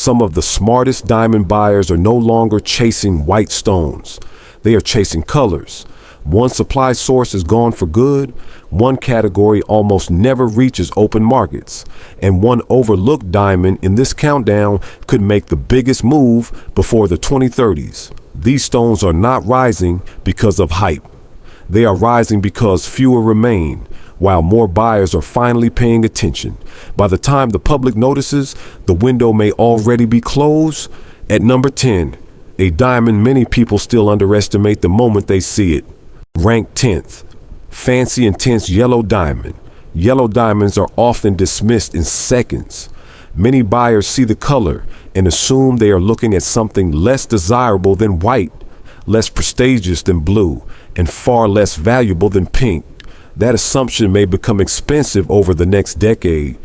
Some of the smartest diamond buyers are no longer chasing white stones. They are chasing colors. One supply source is gone for good, one category almost never reaches open markets, and one overlooked diamond in this countdown could make the biggest move before the 2030s. These stones are not rising because of hype. They are rising because fewer remain, while more buyers are finally paying attention. By the time the public notices, the window may already be closed. At number 10, a diamond many people still underestimate the moment they see it. Ranked 10th, fancy intense yellow diamond. Yellow diamonds are often dismissed in seconds. Many buyers see the color and assume they are looking at something less desirable than white, less prestigious than blue, and far less valuable than pink. That assumption may become expensive over the next decade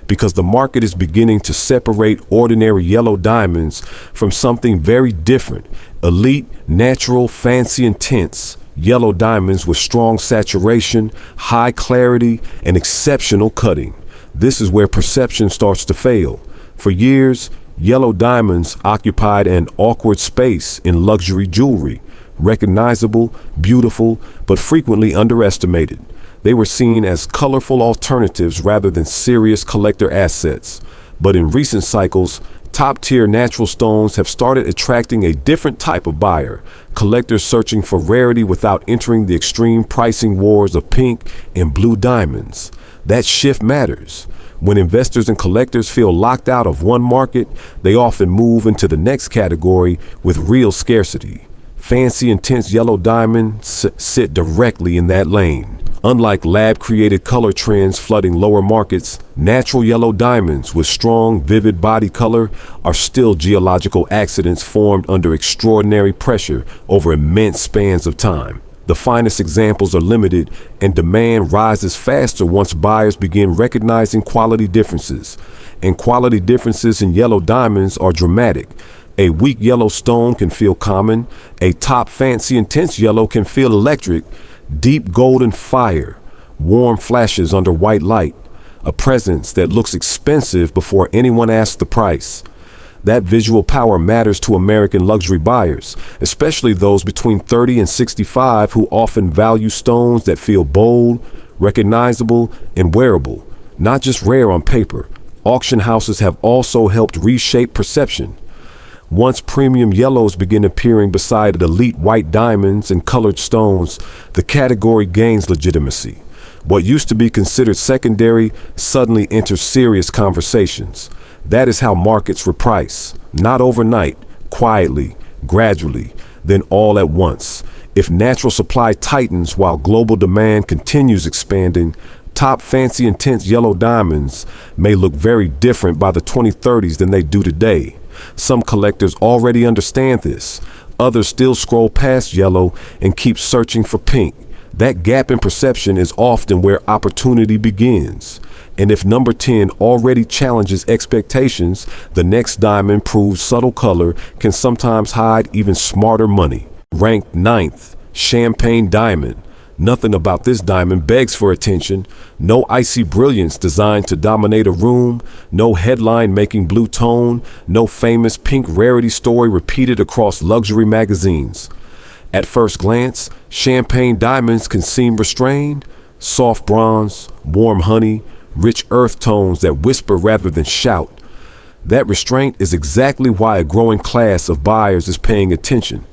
because the market is beginning to separate ordinary yellow diamonds from something very different: elite, natural, fancy, intense yellow diamonds with strong saturation, high clarity, and exceptional cutting. This is where perception starts to fail. For years, yellow diamonds occupied an awkward space in luxury jewelry, recognizable, beautiful, but frequently underestimated. They were seen as colorful alternatives rather than serious collector assets. But in recent cycles, top-tier natural stones have started attracting a different type of buyer, collectors searching for rarity without entering the extreme pricing wars of pink and blue diamonds. That shift matters. When investors and collectors feel locked out of one market, they often move into the next category with real scarcity. Fancy, intense yellow diamonds sit directly in that lane. Unlike lab-created color trends flooding lower markets, natural yellow diamonds with strong, vivid body color are still geological accidents formed under extraordinary pressure over immense spans of time. The finest examples are limited, and demand rises faster once buyers begin recognizing quality differences. And quality differences in yellow diamonds are dramatic. A weak yellow stone can feel common. A top fancy intense yellow can feel electric. Deep golden fire, warm flashes under white light, a presence that looks expensive before anyone asks the price. That visual power matters to American luxury buyers, especially those between 30 and 65 who often value stones that feel bold, recognizable, and wearable, not just rare on paper. Auction houses have also helped reshape perception. Once premium yellows begin appearing beside elite white diamonds and colored stones, the category gains legitimacy. What used to be considered secondary suddenly enters serious conversations. That is how markets reprice, not overnight, quietly, gradually, then all at once. If natural supply tightens while global demand continues expanding, top fancy intense yellow diamonds may look very different by the 2030s than they do today. Some collectors already understand this. Others still scroll past yellow and keep searching for pink. That gap in perception is often where opportunity begins. And if number 10 already challenges expectations, the next diamond proves subtle color can sometimes hide even smarter money. Ranked 9th, champagne diamond. Nothing about this diamond begs for attention. No icy brilliance designed to dominate a room, no headline-making blue tone, no famous pink rarity story repeated across luxury magazines. At first glance, champagne diamonds can seem restrained. Soft bronze, warm honey, rich earth tones that whisper rather than shout. That restraint is exactly why a growing class of buyers is paying attention.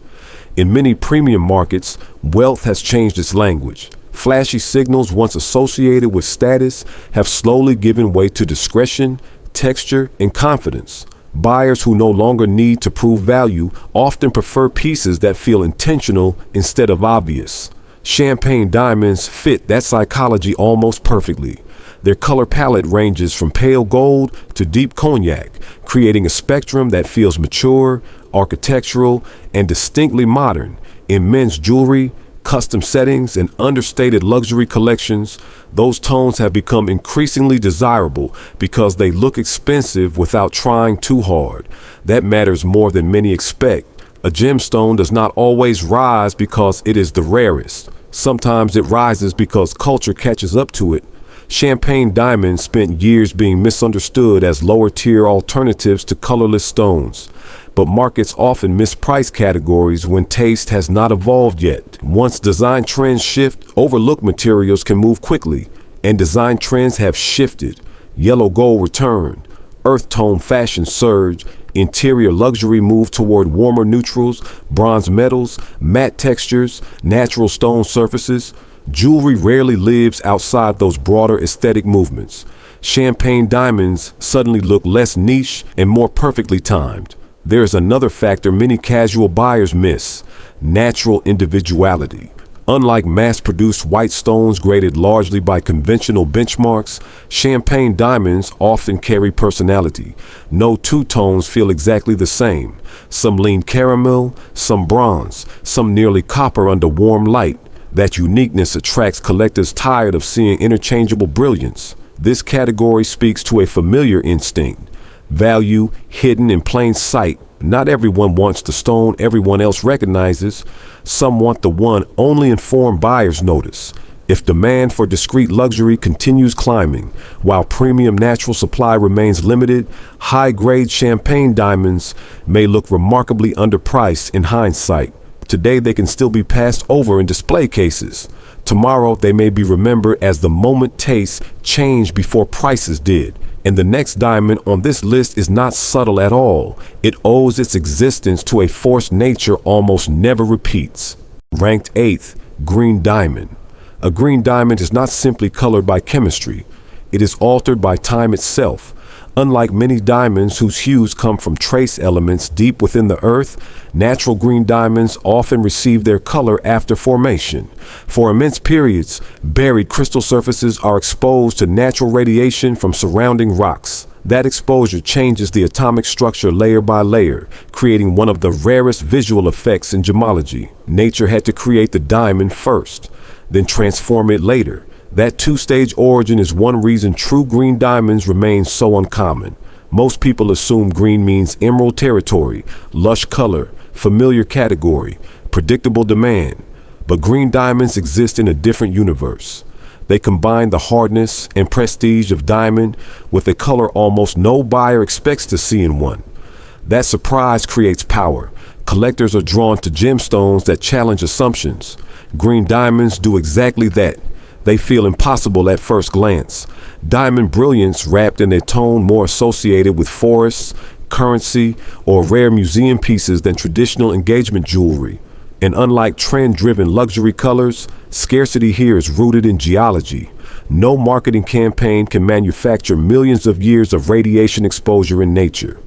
In many premium markets, wealth has changed its language. Flashy signals once associated with status have slowly given way to discretion, texture, and confidence. Buyers who no longer need to prove value often prefer pieces that feel intentional instead of obvious. Champagne diamonds fit that psychology almost perfectly. Their color palette ranges from pale gold to deep cognac, creating a spectrum that feels mature, architectural, and distinctly modern. In men's jewelry, custom settings, and understated luxury collections, those tones have become increasingly desirable because they look expensive without trying too hard. That matters more than many expect. A gemstone does not always rise because it is the rarest. Sometimes it rises because culture catches up to it. Champagne diamonds spent years being misunderstood as lower-tier alternatives to colorless stones. But markets often misprice categories when taste has not evolved yet. Once design trends shift, overlooked materials can move quickly, and design trends have shifted. Yellow gold returned, earth tone fashion surged, interior luxury moved toward warmer neutrals, bronze metals, matte textures, natural stone surfaces. Jewelry rarely lives outside those broader aesthetic movements. Champagne diamonds suddenly look less niche and more perfectly timed. There is another factor many casual buyers miss: natural individuality. Unlike mass-produced white stones graded largely by conventional benchmarks, champagne diamonds often carry personality. No two tones feel exactly the same. Some lean caramel, some bronze, some nearly copper under warm light. That uniqueness attracts collectors tired of seeing interchangeable brilliance. This category speaks to a familiar instinct: value hidden in plain sight. Not everyone wants the stone everyone else recognizes. Some want the one only informed buyers notice. If demand for discreet luxury continues climbing, while premium natural supply remains limited, high-grade champagne diamonds may look remarkably underpriced in hindsight. Today they can still be passed over in display cases. Tomorrow they may be remembered as the moment tastes changed before prices did. And the next diamond on this list is not subtle at all. It owes its existence to a force nature almost never repeats. Ranked 8th, green diamond. A green diamond is not simply colored by chemistry. It is altered by time itself. Unlike many diamonds whose hues come from trace elements deep within the earth, natural green diamonds often receive their color after formation. For immense periods, buried crystal surfaces are exposed to natural radiation from surrounding rocks. That exposure changes the atomic structure layer by layer, creating one of the rarest visual effects in gemology. Nature had to create the diamond first, then transform it later. That two-stage origin is one reason true green diamonds remain so uncommon. Most people assume green means emerald territory, lush color, familiar category, predictable demand. But green diamonds exist in a different universe. They combine the hardness and prestige of diamond with a color almost no buyer expects to see in one. That surprise creates power. Collectors are drawn to gemstones that challenge assumptions. Green diamonds do exactly that. They feel impossible at first glance. Diamond brilliance wrapped in a tone more associated with forests, currency, or rare museum pieces than traditional engagement jewelry. And unlike trend-driven luxury colors, scarcity here is rooted in geology. No marketing campaign can manufacture millions of years of radiation exposure in nature.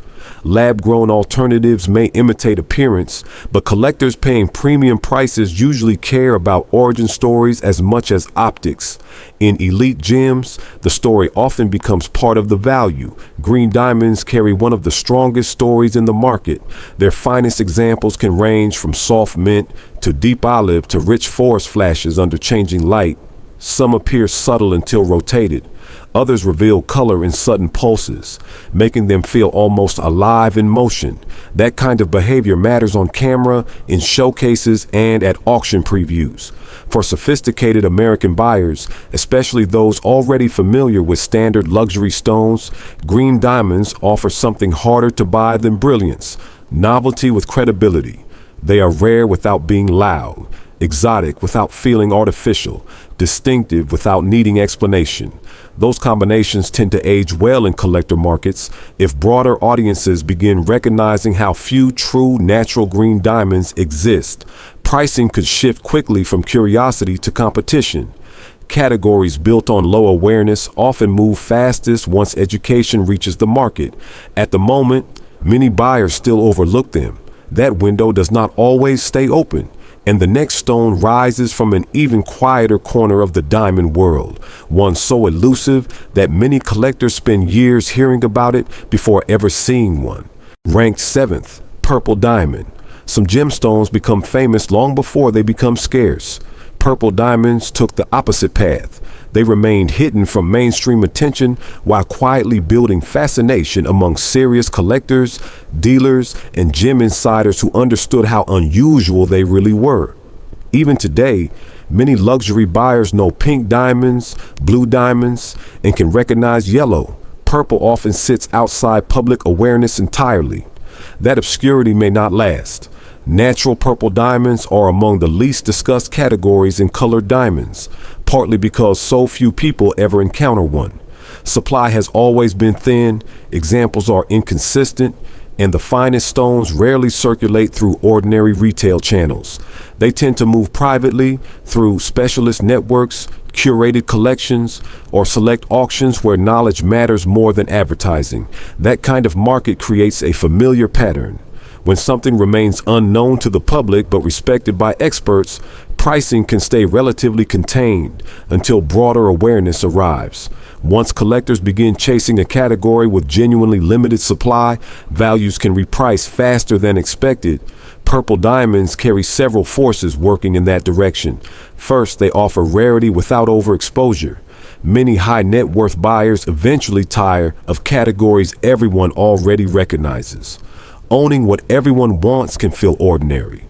Lab-grown alternatives may imitate appearance, but collectors paying premium prices usually care about origin stories as much as optics. In elite gems, the story often becomes part of the value. Green diamonds carry one of the strongest stories in the market. Their finest examples can range from soft mint to deep olive to rich forest flashes under changing light. Some appear subtle until rotated. Others reveal color in sudden pulses, making them feel almost alive in motion. That kind of behavior matters on camera, in showcases, and at auction previews. For sophisticated American buyers, especially those already familiar with standard luxury stones, green diamonds offer something harder to buy than brilliance: novelty with credibility. They are rare without being loud, exotic without feeling artificial, distinctive without needing explanation. Those combinations tend to age well in collector markets. If broader audiences begin recognizing how few true natural green diamonds exist, pricing could shift quickly from curiosity to competition. Categories built on low awareness often move fastest once education reaches the market. At the moment, many buyers still overlook them. That window does not always stay open, and the next stone rises from an even quieter corner of the diamond world, one so elusive that many collectors spend years hearing about it before ever seeing one. Ranked 7th, purple diamond. Some gemstones become famous long before they become scarce. Purple diamonds took the opposite path. They remained hidden from mainstream attention while quietly building fascination among serious collectors, dealers, and gem insiders who understood how unusual they really were. Even today, Many luxury buyers know pink diamonds, blue diamonds, and can recognize yellow. Purple often sits outside public awareness entirely. That obscurity may not last. Natural purple diamonds are among the least discussed categories in colored diamonds, partly because so few people ever encounter one. Supply has always been thin, examples are inconsistent, and the finest stones rarely circulate through ordinary retail channels. They tend to move privately through specialist networks, curated collections, or select auctions where knowledge matters more than advertising. That kind of market creates a familiar pattern. When something remains unknown to the public but respected by experts, pricing can stay relatively contained until broader awareness arrives. Once collectors begin chasing a category with genuinely limited supply, values can reprice faster than expected. Purple diamonds carry several forces working in that direction. First, they offer rarity without overexposure. Many high net worth buyers eventually tire of categories everyone already recognizes. Owning what everyone wants can feel ordinary.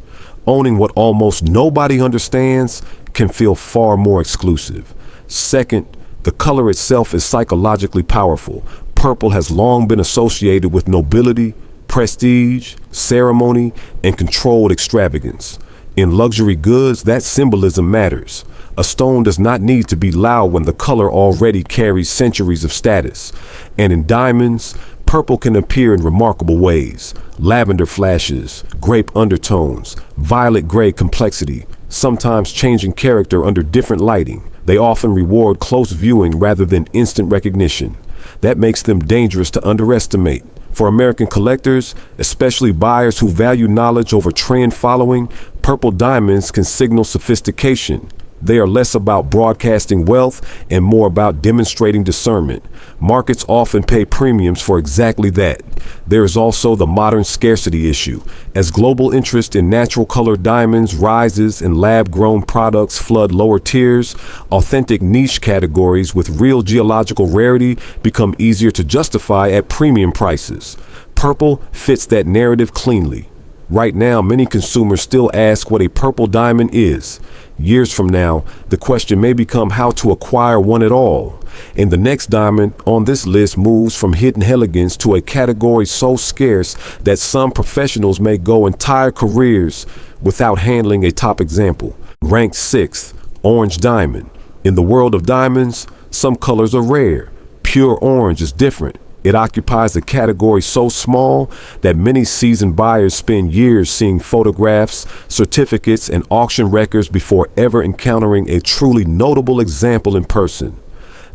Owning what almost nobody understands can feel far more exclusive. Second, the color itself is psychologically powerful. Purple has long been associated with nobility, prestige, ceremony, and controlled extravagance. In luxury goods, that symbolism matters. A stone does not need to be loud when the color already carries centuries of status. And in diamonds, purple can appear in remarkable ways. Lavender flashes, grape undertones, violet gray complexity, sometimes changing character under different lighting. They often reward close viewing rather than instant recognition. That makes them dangerous to underestimate. For American collectors, especially buyers who value knowledge over trend following, purple diamonds can signal sophistication. They are less about broadcasting wealth and more about demonstrating discernment. Markets often pay premiums for exactly that. There is also the modern scarcity issue. As global interest in natural colored diamonds rises and lab-grown products flood lower tiers, authentic niche categories with real geological rarity become easier to justify at premium prices. Purple fits that narrative cleanly. Right now, many consumers still ask what a purple diamond is. Years from now, the question may become how to acquire one at all. And the next diamond on this list moves from hidden elegance to a category so scarce that some professionals may go entire careers without handling a top example. Ranked sixth, orange diamond. In the world of diamonds, some colors are rare. Pure orange is different. It occupies a category so small that many seasoned buyers spend years seeing photographs, certificates, and auction records before ever encountering a truly notable example in person.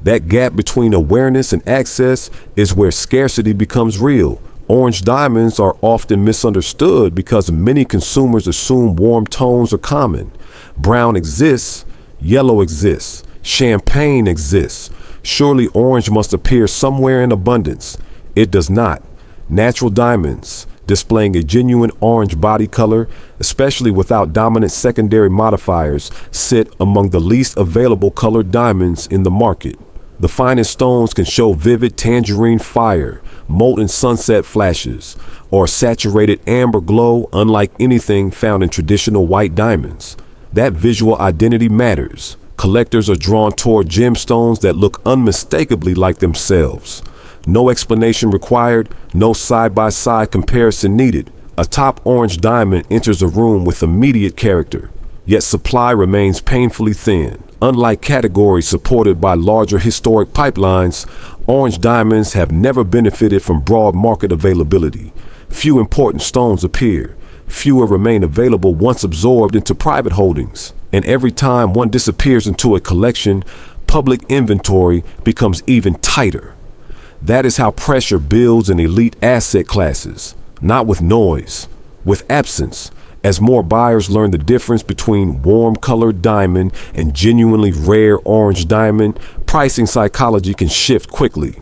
That gap between awareness and access is where scarcity becomes real. Orange diamonds are often misunderstood because many consumers assume warm tones are common. Brown exists, yellow exists, champagne exists. Surely orange must appear somewhere in abundance. It does not. Natural diamonds, displaying a genuine orange body color, especially without dominant secondary modifiers, sit among the least available colored diamonds in the market. The finest stones can show vivid tangerine fire, molten sunset flashes, or saturated amber glow unlike anything found in traditional white diamonds. That visual identity matters. Collectors are drawn toward gemstones that look unmistakably like themselves. No explanation required, no side-by-side comparison needed. A top orange diamond enters a room with immediate character, yet supply remains painfully thin. Unlike categories supported by larger historic pipelines, orange diamonds have never benefited from broad market availability. Few important stones appear. Fewer remain available once absorbed into private holdings. And every time one disappears into a collection, public inventory becomes even tighter. That is how pressure builds in elite asset classes, not with noise, with absence. As more buyers learn the difference between warm-colored diamond and genuinely rare orange diamond, pricing psychology can shift quickly.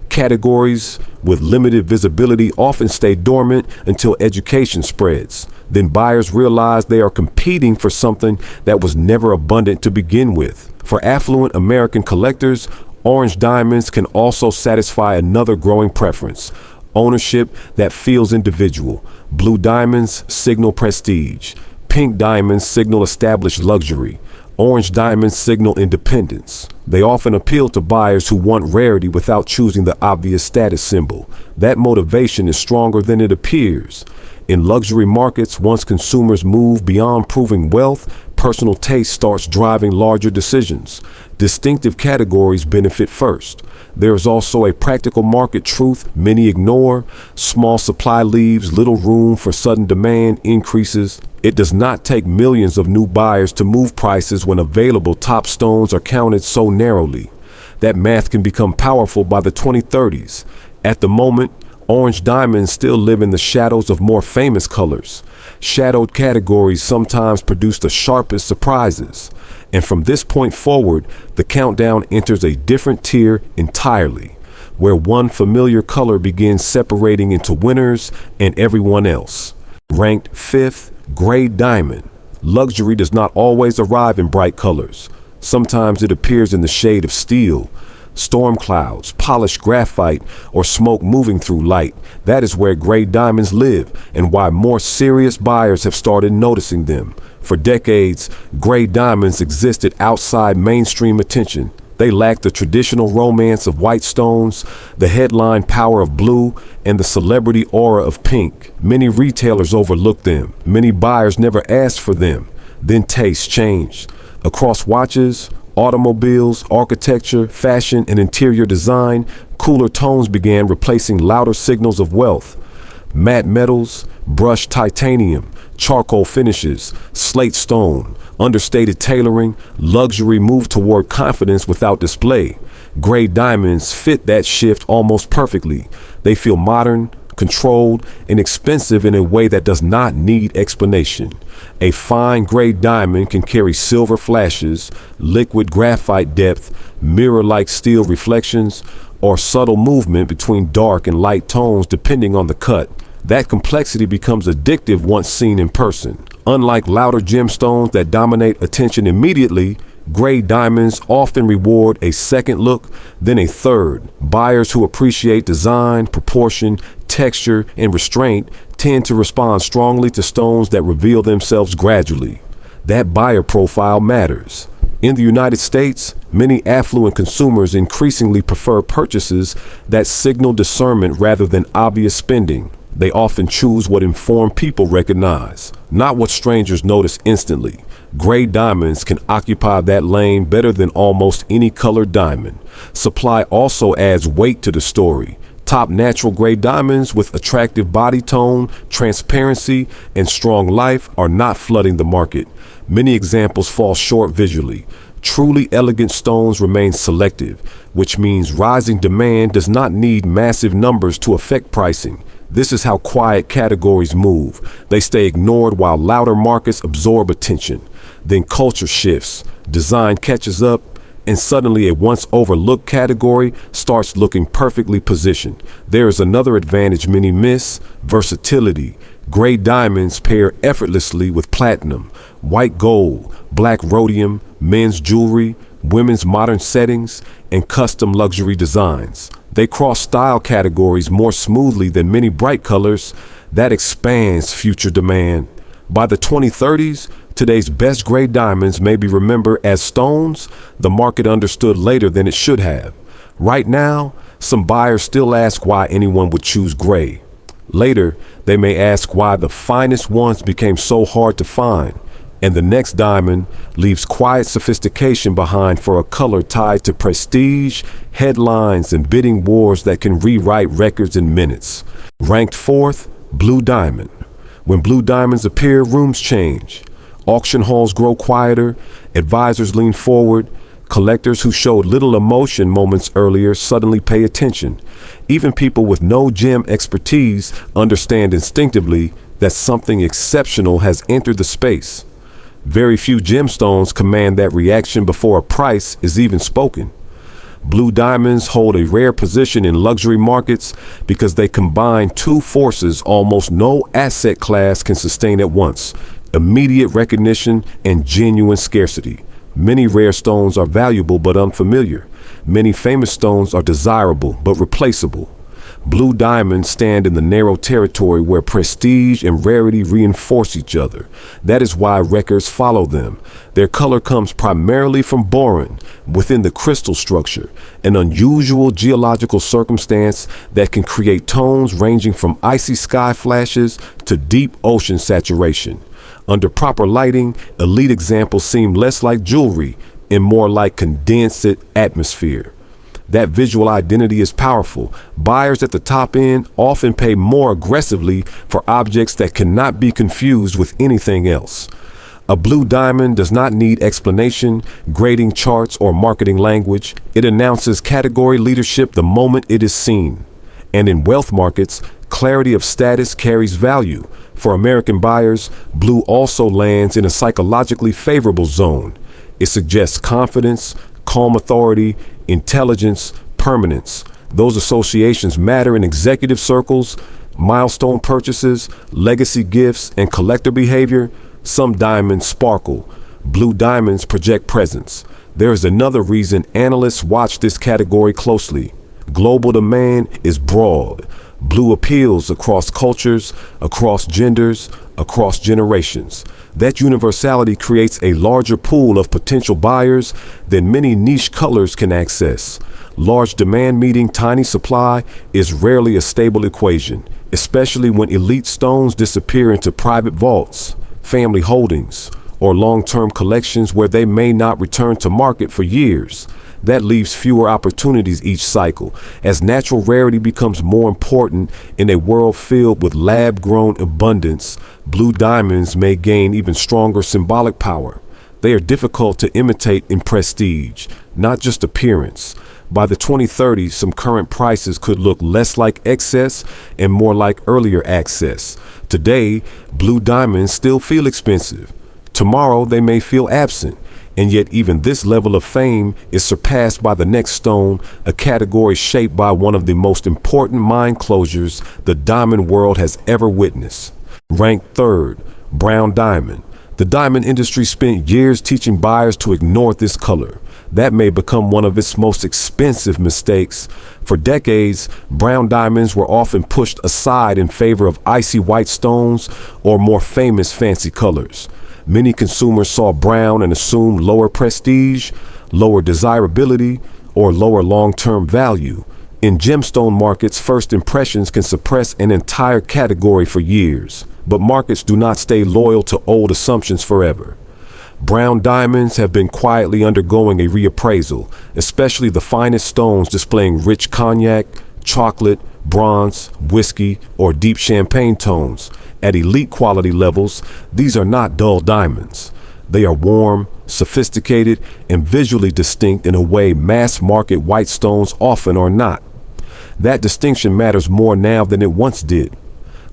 Categories with limited visibility often stay dormant until education spreads. Then buyers realize they are competing for something that was never abundant to begin with. For affluent American collectors, orange diamonds can also satisfy another growing preference: ownership that feels individual. Blue diamonds signal prestige. Pink diamonds signal established luxury. Orange diamonds signal independence. They often appeal to buyers who want rarity without choosing the obvious status symbol. That motivation is stronger than it appears. In luxury markets, once consumers move beyond proving wealth, personal taste starts driving larger decisions. Distinctive categories benefit first. There is also a practical market truth many ignore. Small supply leaves little room for sudden demand increases. It does not take millions of new buyers to move prices when available top stones are counted so narrowly. That math can become powerful by the 2030s. At the moment, orange diamonds still live in the shadows of more famous colors. Shadowed categories sometimes produce the sharpest surprises. And from this point forward, the countdown enters a different tier entirely, where one familiar color begins separating into winners and everyone else. Ranked 5th, gray diamond. Luxury does not always arrive in bright colors. Sometimes it appears in the shade of steel, storm clouds, polished graphite, or smoke moving through light. That is where gray diamonds live and why more serious buyers have started noticing them. For decades, gray diamonds existed outside mainstream attention. They lacked the traditional romance of white stones, the headline power of blue, and the celebrity aura of pink. Many retailers overlooked them. Many buyers never asked for them. Then tastes changed. Across watches, automobiles, architecture, fashion, and interior design, cooler tones began replacing louder signals of wealth. Matte metals, brushed titanium, charcoal finishes, slate stone, understated tailoring, luxury moved toward confidence without display. Gray diamonds fit that shift almost perfectly. They feel modern, controlled, and expensive in a way that does not need explanation. A fine gray diamond can carry silver flashes, liquid graphite depth, mirror-like steel reflections, or subtle movement between dark and light tones depending on the cut. That complexity becomes addictive once seen in person. Unlike louder gemstones that dominate attention immediately, gray diamonds often reward a second look, then a third. Buyers who appreciate design, proportion, texture, and restraint tend to respond strongly to stones that reveal themselves gradually. That buyer profile matters. In the United States, many affluent consumers increasingly prefer purchases that signal discernment rather than obvious spending. They often choose what informed people recognize, not what strangers notice instantly. Gray diamonds can occupy that lane better than almost any colored diamond. Supply also adds weight to the story. Top natural gray diamonds with attractive body tone, transparency, and strong life are not flooding the market. Many examples fall short visually. Truly elegant stones remain selective, which means rising demand does not need massive numbers to affect pricing. This is how quiet categories move. They stay ignored while louder markets absorb attention. Then culture shifts, design catches up, and suddenly a once overlooked category starts looking perfectly positioned. There is another advantage many miss: versatility. Gray diamonds pair effortlessly with platinum, white gold, black rhodium, men's jewelry, women's modern settings, and custom luxury designs. They cross style categories more smoothly than many bright colors. That expands future demand. By the 2030s, today's best gray diamonds may be remembered as stones the market understood later than it should have. Right now, some buyers still ask why anyone would choose gray. Later, they may ask why the finest ones became so hard to find. And the next diamond leaves quiet sophistication behind for a color tied to prestige, headlines, and bidding wars that can rewrite records in minutes. Ranked 4th, blue diamond. When blue diamonds appear, rooms change. Auction halls grow quieter, advisors lean forward, collectors who showed little emotion moments earlier suddenly pay attention. Even people with no gem expertise understand instinctively that something exceptional has entered the space. Very few gemstones command that reaction before a price is even spoken. Blue diamonds hold a rare position in luxury markets because they combine two forces almost no asset class can sustain at once: immediate recognition and genuine scarcity. Many rare stones are valuable but unfamiliar. Many famous stones are desirable but replaceable. Blue diamonds stand in the narrow territory where prestige and rarity reinforce each other. That is why records follow them. Their color comes primarily from boron within the crystal structure, an unusual geological circumstance that can create tones ranging from icy sky flashes to deep ocean saturation. Under proper lighting, elite examples seem less like jewelry and more like condensed atmosphere. That visual identity is powerful. Buyers at the top end often pay more aggressively for objects that cannot be confused with anything else. A blue diamond does not need explanation, grading charts, or marketing language. It announces category leadership the moment it is seen. And in wealth markets, clarity of status carries value. For American buyers, blue also lands in a psychologically favorable zone. It suggests confidence, calm authority, intelligence, permanence. Those associations matter in executive circles, milestone purchases, legacy gifts, and collector behavior. Some diamonds sparkle. Blue diamonds project presence. There is another reason analysts watch this category closely. Global demand is broad. Blue appeals across cultures, across genders, across generations. That universality creates a larger pool of potential buyers than many niche colors can access. Large demand meeting tiny supply is rarely a stable equation, especially when elite stones disappear into private vaults, family holdings, or long-term collections where they may not return to market for years. That leaves fewer opportunities each cycle. As natural rarity becomes more important in a world filled with lab-grown abundance, blue diamonds may gain even stronger symbolic power. They are difficult to imitate in prestige, not just appearance. By the 2030s, some current prices could look less like excess and more like earlier access. Today, blue diamonds still feel expensive. Tomorrow, they may feel absent. And yet even this level of fame is surpassed by the next stone, a category shaped by one of the most important mine closures the diamond world has ever witnessed. Ranked third, brown diamond. The diamond industry spent years teaching buyers to ignore this color. That may become one of its most expensive mistakes. For decades, brown diamonds were often pushed aside in favor of icy white stones or more famous fancy colors. Many consumers saw brown and assumed lower prestige, lower desirability, or lower long-term value. In gemstone markets, first impressions can suppress an entire category for years, but markets do not stay loyal to old assumptions forever. Brown diamonds have been quietly undergoing a reappraisal, especially the finest stones displaying rich cognac, chocolate, bronze, whiskey, or deep champagne tones. At elite quality levels, these are not dull diamonds. They are warm, sophisticated, and visually distinct in a way mass market white stones often are not. That distinction matters more now than it once did.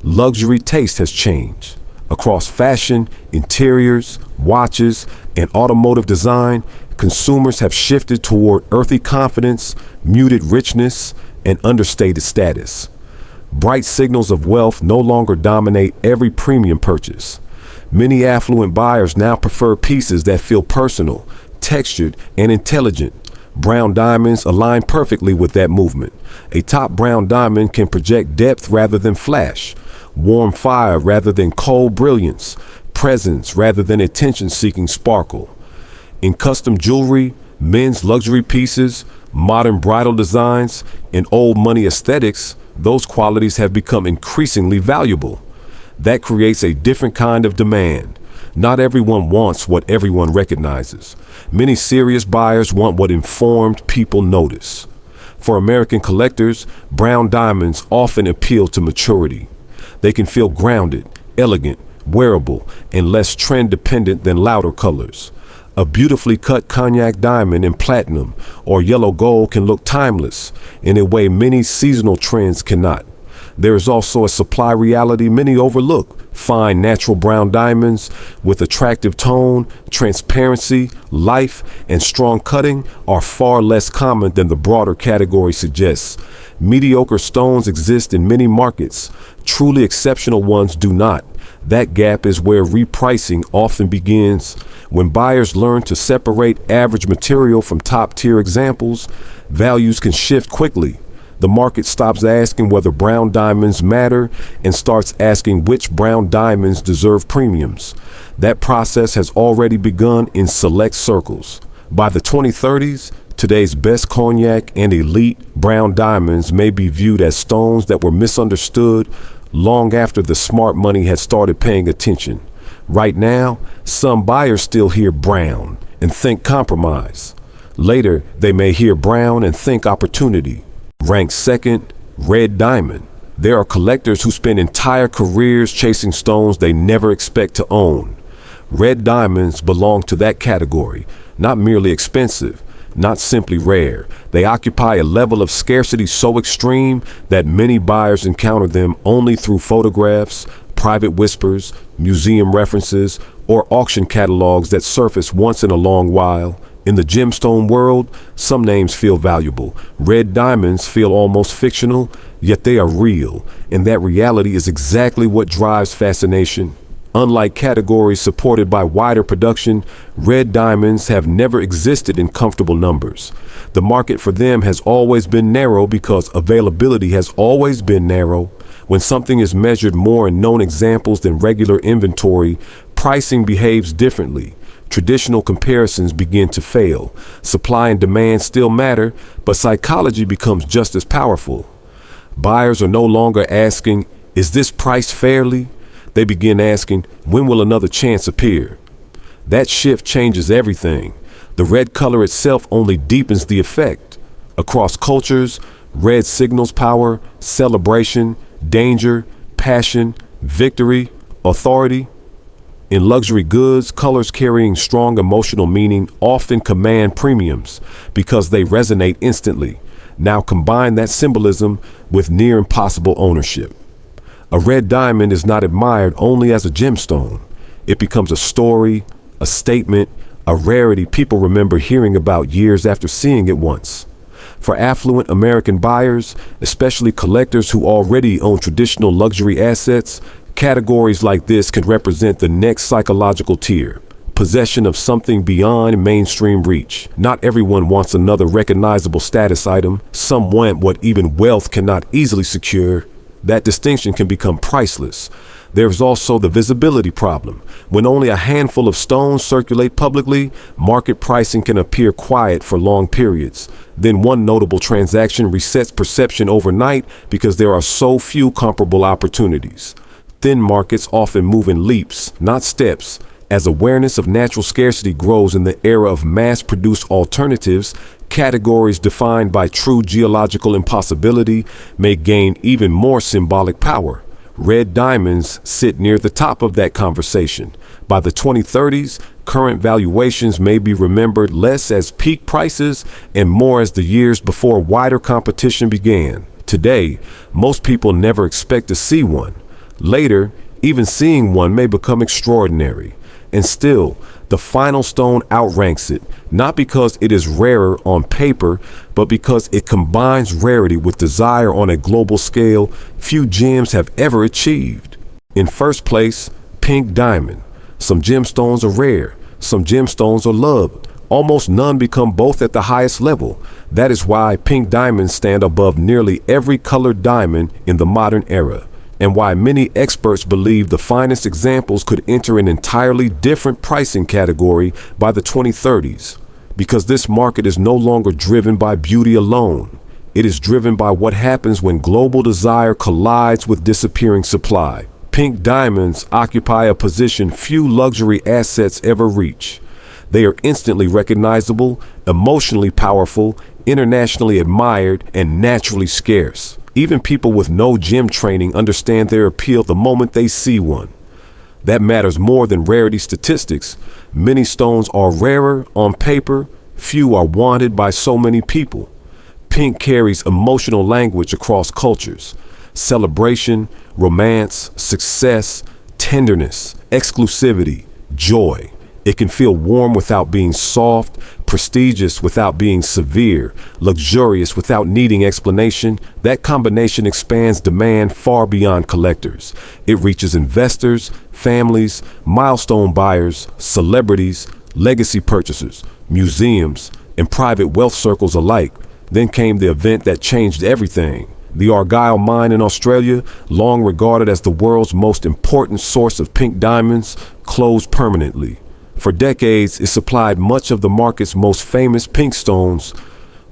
Luxury taste has changed. Across fashion, interiors, watches, and automotive design, consumers have shifted toward earthy confidence, muted richness, and understated status. Bright signals of wealth no longer dominate every premium purchase. Many affluent buyers now prefer pieces that feel personal, textured, and intelligent. Brown diamonds align perfectly with that movement. A top brown diamond can project depth rather than flash, warm fire rather than cold brilliance, presence rather than attention-seeking sparkle. In custom jewelry, men's luxury pieces, modern bridal designs, and old money aesthetics, those qualities have become increasingly valuable. That creates a different kind of demand. Not everyone wants what everyone recognizes. Many serious buyers want what informed people notice. For American collectors, brown diamonds often appeal to maturity. They can feel grounded, elegant, wearable, and less trend-dependent than louder colors. A beautifully cut cognac diamond in platinum or yellow gold can look timeless in a way many seasonal trends cannot. There is also a supply reality many overlook. Fine natural brown diamonds with attractive tone, transparency, life, and strong cutting are far less common than the broader category suggests. Mediocre stones exist in many markets. Truly exceptional ones do not. That gap is where repricing often begins. When buyers learn to separate average material from top-tier examples, values can shift quickly. The market stops asking whether brown diamonds matter and starts asking which brown diamonds deserve premiums. That process has already begun in select circles. By the 2030s, today's best cognac and elite brown diamonds may be viewed as stones that were misunderstood long after the smart money had started paying attention. Right now, some buyers still hear brown and think compromise. Later, they may hear brown and think opportunity. Ranked second, red diamond. There are collectors who spend entire careers chasing stones they never expect to own. Red diamonds belong to that category, not merely expensive, not simply rare. They occupy a level of scarcity so extreme that many buyers encounter them only through photographs, private whispers, museum references, or auction catalogs that surface once in a long while. In the gemstone world, some names feel valuable. Red diamonds feel almost fictional, yet they are real, and that reality is exactly what drives fascination. Unlike categories supported by wider production, red diamonds have never existed in comfortable numbers. The market for them has always been narrow because availability has always been narrow. When something is measured more in known examples than regular inventory, pricing behaves differently. Traditional comparisons begin to fail. Supply and demand still matter, but psychology becomes just as powerful. Buyers are no longer asking, "Is this priced fairly?" They begin asking, "When will another chance appear?" That shift changes everything. The red color itself only deepens the effect. Across cultures, red signals power, celebration, danger, passion, victory, authority. In luxury goods, colors carrying strong emotional meaning often command premiums because they resonate instantly. Now combine that symbolism with near impossible ownership. A red diamond is not admired only as a gemstone. It becomes a story, a statement, a rarity people remember hearing about years after seeing it once. For affluent American buyers, especially collectors who already own traditional luxury assets, categories like this can represent the next psychological tier, possession of something beyond mainstream reach. Not everyone wants another recognizable status item. Some want what even wealth cannot easily secure. That distinction can become priceless. There's also the visibility problem. When only a handful of stones circulate publicly, market pricing can appear quiet for long periods. Then one notable transaction resets perception overnight because there are so few comparable opportunities. Thin markets often move in leaps, not steps. As awareness of natural scarcity grows in the era of mass-produced alternatives, categories defined by true geological impossibility may gain even more symbolic power. Red diamonds sit near the top of that conversation. By the 2030s, current valuations may be remembered less as peak prices and more as the years before wider competition began. Today, most people never expect to see one. Later, even seeing one may become extraordinary. And still, the final stone outranks it, not because it is rarer on paper, but because it combines rarity with desire on a global scale few gems have ever achieved. In first place, pink diamond. Some gemstones are rare, some gemstones are loved. Almost none become both at the highest level. That is why pink diamonds stand above nearly every colored diamond in the modern era, and why many experts believe the finest examples could enter an entirely different pricing category by the 2030s. Because this market is no longer driven by beauty alone. It is driven by what happens when global desire collides with disappearing supply. Pink diamonds occupy a position few luxury assets ever reach. They are instantly recognizable, emotionally powerful, internationally admired, and naturally scarce. Even people with no gem training understand their appeal the moment they see one. That matters more than rarity statistics. Many stones are rarer on paper, few are wanted by so many people. Pink carries emotional language across cultures. Celebration, romance, success, tenderness, exclusivity, joy. It can feel warm without being soft, prestigious without being severe, luxurious without needing explanation. That combination expands demand far beyond collectors. It reaches investors, families, milestone buyers, celebrities, legacy purchasers, museums, and private wealth circles alike. Then came the event that changed everything. The Argyle mine in Australia, long regarded as the world's most important source of pink diamonds, closed permanently. For decades, it supplied much of the market's most famous pink stones.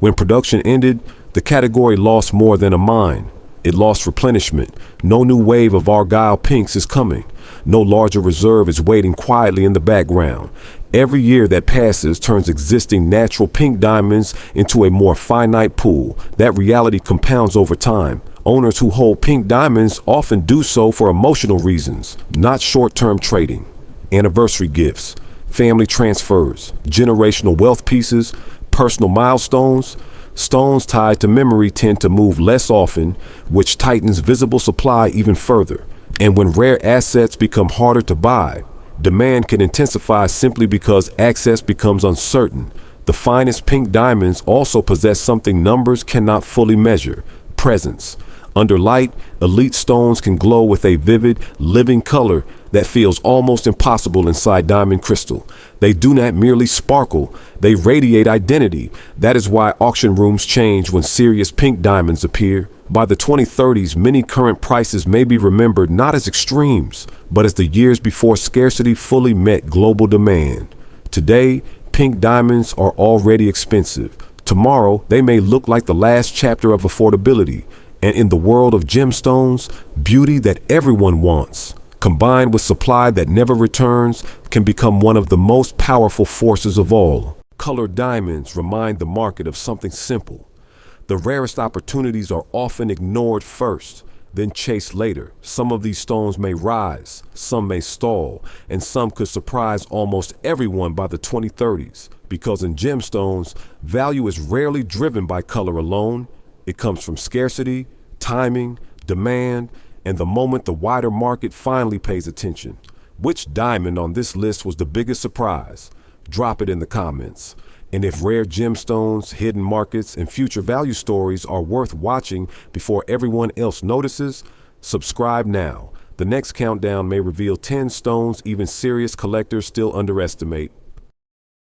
When production ended, the category lost more than a mine. It lost replenishment. No new wave of Argyle pinks is coming. No larger reserve is waiting quietly in the background. Every year that passes turns existing natural pink diamonds into a more finite pool. That reality compounds over time. Owners who hold pink diamonds often do so for emotional reasons, not short-term trading. Anniversary gifts, family transfers, generational wealth pieces, personal milestones. Stones tied to memory tend to move less often, which tightens visible supply even further. And when rare assets become harder to buy, demand can intensify simply because access becomes uncertain. The finest pink diamonds also possess something numbers cannot fully measure: presence. Under light, elite stones can glow with a vivid, living color that feels almost impossible inside diamond crystal. They do not merely sparkle, they radiate identity. That is why auction rooms change when serious pink diamonds appear. By the 2030s, many current prices may be remembered not as extremes, but as the years before scarcity fully met global demand. Today, pink diamonds are already expensive. Tomorrow, they may look like the last chapter of affordability. And in the world of gemstones, beauty that everyone wants, combined with supply that never returns, can become one of the most powerful forces of all. Colored diamonds remind the market of something simple. The rarest opportunities are often ignored first, then chased later. Some of these stones may rise, some may stall, and some could surprise almost everyone by the 2030s. Because in gemstones, value is rarely driven by color alone. It comes from scarcity, timing, demand, and the moment the wider market finally pays attention. Which diamond on this list was the biggest surprise? Drop it in the comments. And if rare gemstones, hidden markets, and future value stories are worth watching before everyone else notices, subscribe now. The next countdown may reveal 10 stones even serious collectors still underestimate.